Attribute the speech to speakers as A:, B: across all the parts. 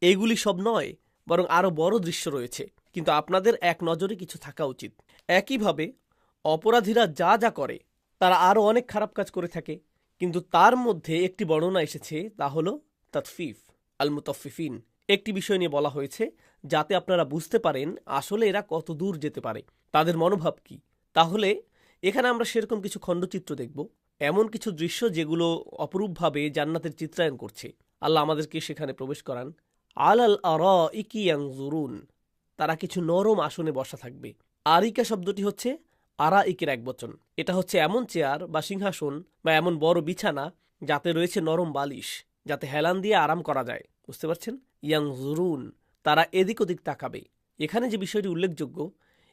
A: এইগুলি সব নয়, বরং আরও বড় দৃশ্য রয়েছে, কিন্তু আপনাদের এক নজরে কিছু থাকা উচিত। একইভাবে অপরাধীরা যা যা করে তারা আরও অনেক খারাপ কাজ করে থাকে, কিন্তু তার মধ্যে একটি বর্ণনা এসেছে, তা হলো তাতফিফ আল মুতাফফিফিন। একটি বিষয় নিয়ে বলা হয়েছে যাতে আপনারা বুঝতে পারেন আসলে এরা কত দূর যেতে পারে, তাদের মনোভাব কি। তাহলে এখানে আমরা সেরকম কিছু খণ্ডচিত্র দেখব, এমন কিছু দৃশ্য যেগুলো অপরূপভাবে জান্নাতের চিত্রায়ন করছে। আল্লাহ আমাদেরকে সেখানে প্রবেশ করান। আলাল আরাইকি ইয়ানজুরুন, তারা কিছু নরম আসনে বসা থাকবে। আরিকা শব্দটি হচ্ছে আরাইকের একবচন। এটা হচ্ছে এমন চেয়ার বা সিংহাসন বা এমন বড় বিছানা যাতে রয়েছে নরম বালিশ, যাতে হেলান দিয়ে আরাম করা যায়। বুঝতে পারছেন? ইয়ানজুরুন, তারা এদিক ওদিক তাকাবে। এখানে যে বিষয়টি উল্লেখযোগ্য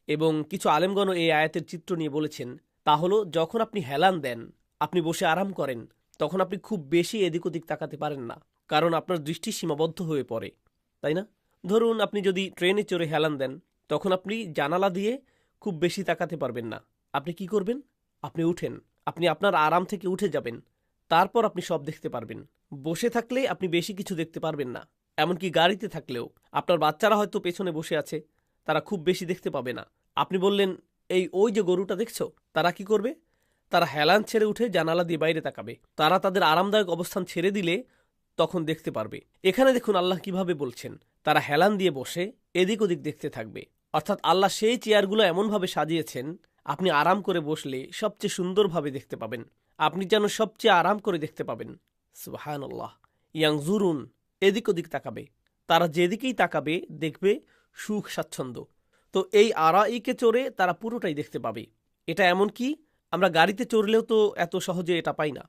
A: এবং কিছু আলেমগণ এই আয়াতের চিত্র নিয়ে বলেছেন, তা হলো যখন আপনি হেলান দেন, আপনি বসে আরাম করেন, তখন আপনি খুব বেশি এদিক ওদিক তাকাতে পারেন না, কারণ আপনার দৃষ্টি সীমাবদ্ধ হয়ে পড়ে, তাই না? ধরুন আপনি যদি ট্রেনে চড়ে হেলান দেন, তখন আপনি জানালা দিয়ে খুব বেশি তাকাতে পারবেন না। আপনি কি করবেন? আপনি উঠেন, আপনি আপনার আরাম থেকে উঠে যাবেন, তারপর আপনি সব দেখতে পারবেন। বসে থাকলে আপনি বেশি কিছু দেখতে পারবেন না। এমনকি গাড়িতে থাকলেও আপনার বাচ্চারা হয়তো পেছনে বসে আছে, তারা খুব বেশি দেখতে পাবে না। আপনি বললেন, ওই যে গরুটা দেখছো, তারা কি করবে? তারা হেলান ছেড়ে উঠে জানালা দিয়ে বাইরে তাকাবে। তারা তাদের আরামদায়ক অবস্থান ছেড়ে দিলে তখন দেখতে পারবে। এখানে দেখুন আল্লাহ কিভাবে বলছেন, তারা হেলান দিয়ে বসে এদিক ওদিক দেখতে থাকবে। অর্থাৎ আল্লাহ সেই চেয়ারগুলো এমনভাবে সাজিয়েছেন, আপনি আরাম করে বসলে সবচেয়ে সুন্দরভাবে দেখতে পাবেন, আপনি যেন সবচেয়ে আরাম করে দেখতে পাবেন। সুবহানাল্লাহ। ইয়াংজুরুন, এদিক ওদিক তাকাবে। তারা যেদিকেই তাকাবে দেখবে সুখ স্বাচ্ছন্দ্য। তো এই আরাইকে চড়ে তারা পুরোটাই দেখতে পাবে। এটা এমন কি আমরা গাড়িতে চড়লেও তো এত সহজে এটা পাই না।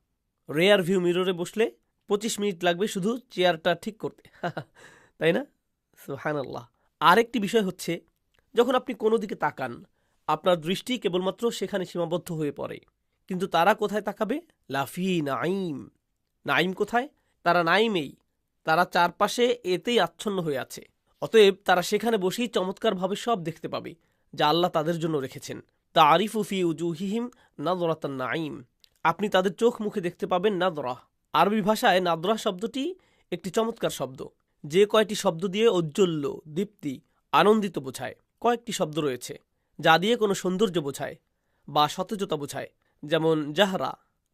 A: রেয়ার ভিউ মিররে বসলে 25 মিনিট লাগবে শুধু চেয়ারটা ঠিক করতে, তাই না? সুবহানাল্লাহ। আরেকটি বিষয় হচ্ছে, যখন আপনি কোনো দিকে তাকান, আপনার দৃষ্টি কেবলমাত্র সেখানে সীমাবদ্ধ হয়ে পড়ে, কিন্তু তারা কোথায় তাকাবে? লাফি নাইম। নাইম কোথায়? তারা নাইমেই, তারা চারপাশে এতেই আচ্ছন্ন হয়ে আছে। অতএব তারা সেখানে বসেই চমৎকারভাবে সব দেখতে পাবে যা আল্লাহ তাদের জন্য রেখেছেন। তারিফু ফি উজুহিহিম নাদরাতান নাইম, আপনি তাদের চোখ মুখে দেখতে পাবেন নাদরা। আরবি ভাষায় নাদরা শব্দটি একটি চমৎকার শব্দ, যে কয়টি শব্দ দিয়ে ঔজ্জ্বল্য, দীপ্তি, আনন্দিত বোঝায়। কয়েকটি শব্দ রয়েছে যা দিয়ে কোনো সৌন্দর্য বোঝায় বা সতেজতা বোঝায়, যেমন জাহরা,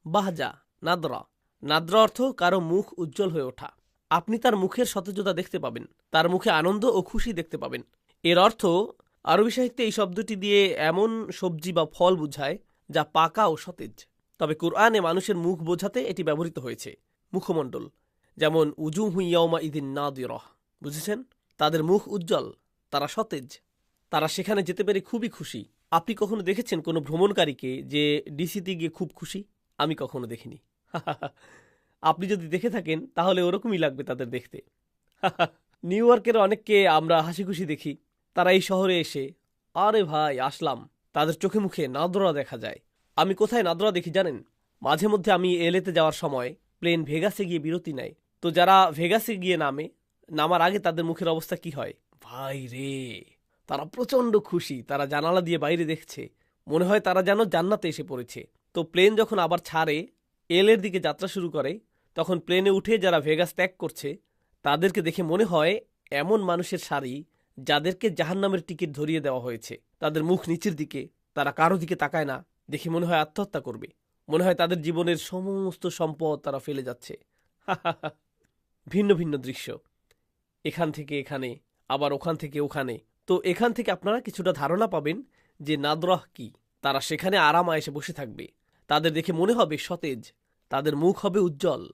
A: বাহজা, নাদরা। নাদরা অর্থ কারো মুখ উজ্জ্বল হয়ে ওঠা। আপনি তার মুখের সতেজতা দেখতে পাবেন, তার মুখে আনন্দ ও খুশি দেখতে পাবেন। এর অর্থ আরবি সাহিত্যে এই শব্দটি দিয়ে এমন সবজি বা ফল বোঝায় যা পাকা ও সতেজ। তবে কুরআনে মানুষের মুখ বোঝাতে এটি ব্যবহৃত হয়েছে, মুখমণ্ডল। যেমন উজুহু ইয়াউমা ইদিন নাদিরাহ, বুঝেছেন? তাদের মুখ উজ্জ্বল, তারা সতেজ, তারা সেখানে যেতে পেরে খুবই খুশি। আপনি কখনো দেখেছেন কোনো ভ্রমণকারীকে যে ডিসিতে গিয়ে খুব খুশি? আমি কখনো দেখিনি। আপনি যদি দেখে থাকেন তাহলে ওরকমই লাগবে তাদের দেখতে। নিউ ইয়র্কের অনেককে আমরা হাসি খুশি দেখি, তারা এই শহরে এসে, আরে ভাই আসলাম, তাদের চোখে মুখে নাদরা দেখা যায়। আমি কোথায় নাদরা দেখি জানেন? মাঝে মধ্যে আমি এলেতে যাওয়ার সময় প্লেন ভেগাসে গিয়ে বিরতি নেয়, তো যারা ভেগাসে গিয়ে নামার আগে তাদের মুখের অবস্থা কি হয় ভাই রে, তারা প্রচন্ড খুশি, তারা জানালা দিয়ে বাইরে দেখছে, মনে হয় তারা যেন জান্নাতে এসে পড়েছে। তো প্লেন যখন আবার ছাড়ে, এর দিকে যাত্রা শুরু করে, তখন প্লেনে উঠে যারা ভেগাস ত্যাগ করছে তাদেরকে দেখে মনে হয় এমন মানুষের সারি যাদেরকে জাহান্নামের টিকিট ধরিয়ে দেওয়া হয়েছে। তাদের মুখ নিচের দিকে, তারা কারো দিকে তাকায় না, দেখে মনে হয় আত্মহত্যা করবে, মনে হয় তাদের জীবনের সমস্ত সম্পদ তারা ফেলে যাচ্ছে। ভিন্ন ভিন্ন দৃশ্য, এখান থেকে এখানে, আবার ওখান থেকে ওখানে। তো এখান থেকে আপনারা কিছুটা ধারণা পাবেন যে নাদরাহ কি। তারা সেখানে আরাম আয়েসে বসে থাকবে, তাদের দেখে মনে হবে সতেজ, তাদের মুখ হবে উজ্জ্বল।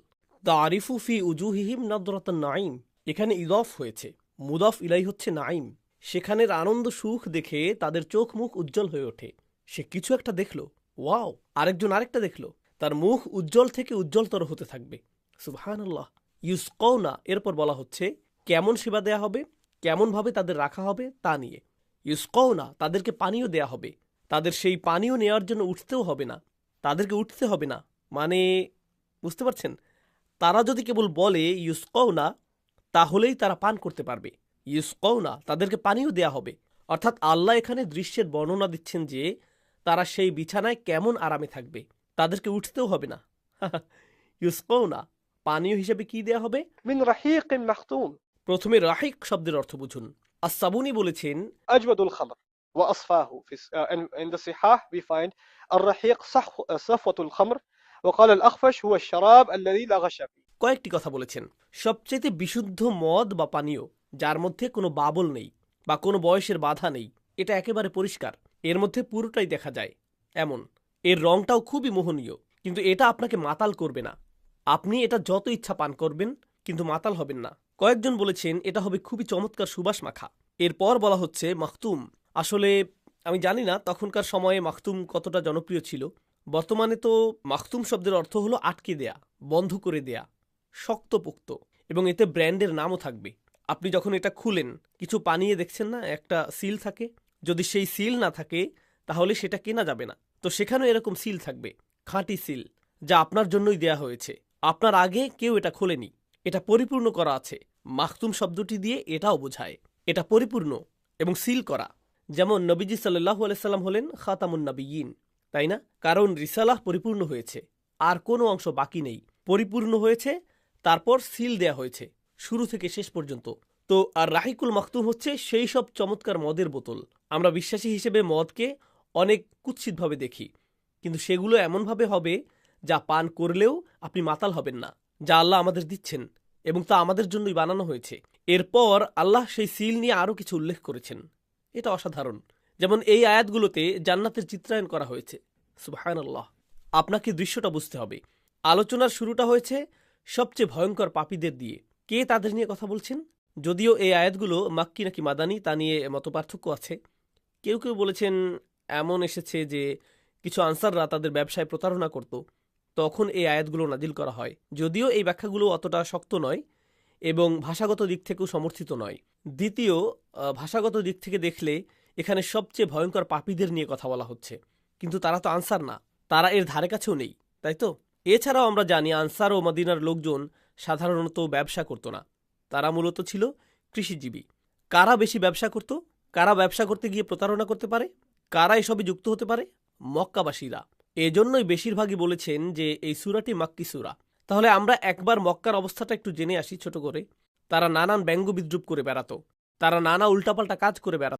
A: তারিফু ফি উজুহিহিম নাদরাতান নাইম, এখানে ইদফ হয়েছে, মুদফ ইলাই হচ্ছে নাইম। সেখানের আনন্দ সুখ দেখে তাদের চোখ মুখ উজ্জ্বল হয়ে ওঠে। সে কিছু একটা দেখলো, ওয়াও, আরেকজন আরেকটা দেখলো, তার মুখ উজ্জ্বল থেকে উজ্জ্বলতর হতে থাকবে। সুবহানাল্লাহ। ইউসকাউনা, এরপর বলা হচ্ছে কেমন সেবা দেয়া হবে, কেমন ভাবে তাদের রাখা হবে তা নিয়ে। ইউসকাউনা, তাদেরকে পানীয় দেয়া হবে, তাদের সেই পানীয় নেওয়ার জন্য উঠতেও হবে না, তাদেরকে উঠতে হবে না। মানে বুঝতে পারছেন? তারা যদি কেবল বলে ইউসকাউনা, তাহলেই তারা পান করতে পারবে। ইউসকাউনা, তাদেরকে পানীয় দেয়া হবে। অর্থাৎ আল্লাহ এখানে দৃশ্যের বর্ণনা দিচ্ছেন যে তারা সেই বিছানায় কেমন আরামে থাকবে, তাদেরকে উঠতেও হবে না। ইউসকাউনা, পানীয় হিসেবে কি দেয়া হবে?
B: মিন রাহিকিন মাখতুম,
A: প্রথমে রাহিক শব্দের অর্থ বুঝুন। আস-সাবুনি বলেছেন,
B: أجود الخمر وأصفاه عند الصحاح we find الرحيق صفوة الخمر وقال الأخفش هو الشراب الذي لا غش فيه.
A: কয়েকটি কথা বলেছেন। সবচেয়ে বিশুদ্ধ মদ বা পানীয় যার মধ্যে কোনো বাবল নেই বা কোনো বয়সের বাধা নেই, এটা একেবারে পরিষ্কার, এর মধ্যে পুরোটাই দেখা যায় এমন। এর রংটাও খুবই মোহনীয়, কিন্তু এটা আপনাকে মাতাল করবে না। আপনি এটা যত ইচ্ছা পান করবেন, কিন্তু মাতাল হবেন না। কয়েকজন বলেছেন এটা হবে খুবই চমৎকার সুবাস মাখা। এরপর বলা হচ্ছে মাখতুম। আসলে আমি জানি না তখনকার সময়ে মাখতুম কতটা জনপ্রিয় ছিল। বর্তমানে তো মাখতুম শব্দের অর্থ হলো আটকে দেয়া, বন্ধ করে দেয়া, শক্তপোক্ত, এবং এতে ব্র্যান্ডের নামও থাকবে। আপনি যখন এটা খুলেন, কিছু পানিয়ে দেখছেন না একটা সিল থাকে, যদি সেই সিল না থাকে তাহলে সেটা কেনা যাবে না। তো সেখানেও এরকম সিল থাকবে, খাঁটি সিল, যা আপনার জন্যই দেয়া হয়েছে। আপনার আগে কেউ এটা খোলেনি, এটা পরিপূর্ণ করা আছে। মাখতুম শব্দটি দিয়ে এটাও বোঝায় এটা পরিপূর্ণ এবং সিল করা। যেমন নবীজি সাল্লাল্লাহু আলাইহি সাল্লাম হলেন খাতামুন নবিয়্যিন, তাই না? কারণ রিসালাহ পরিপূর্ণ হয়েছে, আর কোনো অংশ বাকি নেই, পরিপূর্ণ হয়েছে, তারপর সিল দেয়া হয়েছে শুরু থেকে শেষ পর্যন্ত। তো আর রাহিকুল মাখতুম হচ্ছে সেই সব চমৎকার মদের বোতল। আমরা বিশ্বাসী হিসেবে মদকে অনেক কুৎসিতভাবে দেখি, কিন্তু সেগুলো এমনভাবে হবে যা পান করলেও আপনি মাতাল হবেন না, যা আল্লাহ আমাদের দিচ্ছেন, এবং তা আমাদের জন্যই বানানো হয়েছে। এরপর আল্লাহ সেই সিল নিয়ে আরও কিছু উল্লেখ করেছেন, এটা অসাধারণ। যেমন এই আয়াতগুলোতে জান্নাতের চিত্রায়ন করা হয়েছে। সুবহানাল্লাহ। আপনাকে দৃশ্যটা বুঝতে হবে। আলোচনার শুরুটা হয়েছে সবচেয়ে ভয়ঙ্কর পাপীদের দিয়ে। কে তাদের নিয়ে কথা বলছেন? যদিও এই আয়াতগুলো মাক্কি নাকি মাদানি তা নিয়ে মতপার্থক্য আছে। কেউ কেউ বলেছেন এমন এসেছে যে কিছু আনসাররা তাদের ব্যবসায় প্রতারণা করত, তখন এই আয়াতগুলো নাজিল করা হয়। যদিও এই ব্যাখ্যাগুলো অতটা শক্ত নয় এবং ভাষাগত দিক থেকেও সমর্থিত নয়। দ্বিতীয়, ভাষাগত দিক থেকে দেখলে এখানে সবচেয়ে ভয়ঙ্কর পাপীদের নিয়ে কথা বলা হচ্ছে, কিন্তু তারা তো আনসার না, তারা এর ধারে কাছেও নেই, তাই তো? এছাড়াও আমরা জানি আনসার ও মদিনার লোকজন সাধারণত ব্যবসা করত না, তারা মূলত ছিল কৃষিজীবী। কারা বেশি ব্যবসা করত? কারা ব্যবসা করতে গিয়ে প্রতারণা করতে পারে? কারা এসবে যুক্ত হতে পারে? মক্কাবাসীরা। এজন্যই বেশিরভাগই বলেছেন যে এই সূরাটি মাক্কি সূরা। তাহলে আমরা একবার মক্কার অবস্থাটা একটু জেনে আসি ছোট করে। তারা নানান ব্যঙ্গ বিদ্রুপ করে বেড়াতো, তারা নানা উল্টাপাল্টা কাজ করে বেড়াতো।